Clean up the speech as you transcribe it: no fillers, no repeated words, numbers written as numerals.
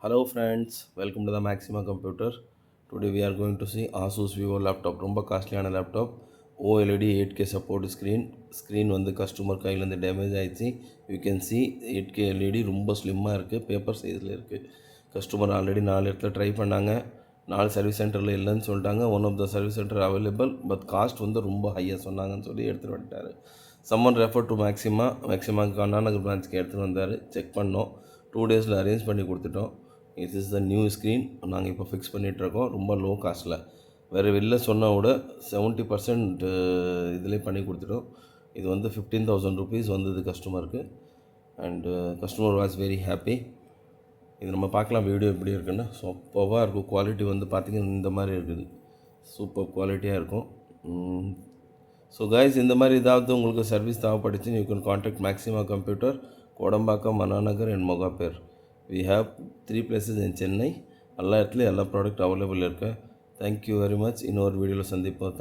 Hello friends, welcome to the Maxima Computer. Today we are going to see Asus Vivo laptop. ரொம்ப காஸ்ட்லியான laptop. OLED 8K support screen வந்து customer கையிலேருந்து damage ஆயிடுச்சு. You can see 8K LED ரொம்ப ஸ்லிம்மாக இருக்குது, paper சைஸில் இருக்குது. Customer already 4 இடத்துல ட்ரை பண்ணாங்க. 4 சர்வீஸ் சென்டரில் இல்லைன்னு சொல்லிட்டாங்க. One of the service center available, but cost வந்து ரொம்ப ஹையாக சொன்னாங்கன்னு சொல்லி எடுத்துகிட்டு வந்துட்டார். சம்மன் ரெஃபர் டு மேக்ஸிமாக்கு அண்ணாநகர் பிரான்ச்சுக்கு எடுத்துகிட்டு வந்தார். செக் பண்ணோம், 2 டேஸில் அரேஞ்ச் பண்ணி கொடுத்துட்டோம். It is the new screen நாங்கள் இப்போ ஃபிக்ஸ் பண்ணிகிட்ருக்கோம். ரொம்ப லோ காஸ்ட்டில், வேறு வெளில சொன்னால் விட 70% இதிலே பண்ணி கொடுத்துட்டோம். இது வந்து 15,000 rupees வந்தது கஸ்டமருக்கு. And customer was very happy. இது நம்ம பார்க்கலாம் வீடியோ எப்படி இருக்குன்னு. சூப்பராக இருக்கும். குவாலிட்டி வந்து பார்த்திங்கன்னா இந்த மாதிரி இருக்குது, சூப்பர் குவாலிட்டியாக இருக்கும். ஸோ கைஸ், இந்த மாதிரி ஏதாவது உங்களுக்கு சர்வீஸ் தேவைப்பட்டுச்சுன்னு you can contact Maxima computer, Kodambakkam, Annanagar and Mogappair. We have 3 places in Chennai. எல்லா இடத்துலையும் எல்லா ப்ராடக்ட் அவைலபிள் இருக்குது. Thank you very much. இன்னொரு வீடியோவில் சந்திப்போம்.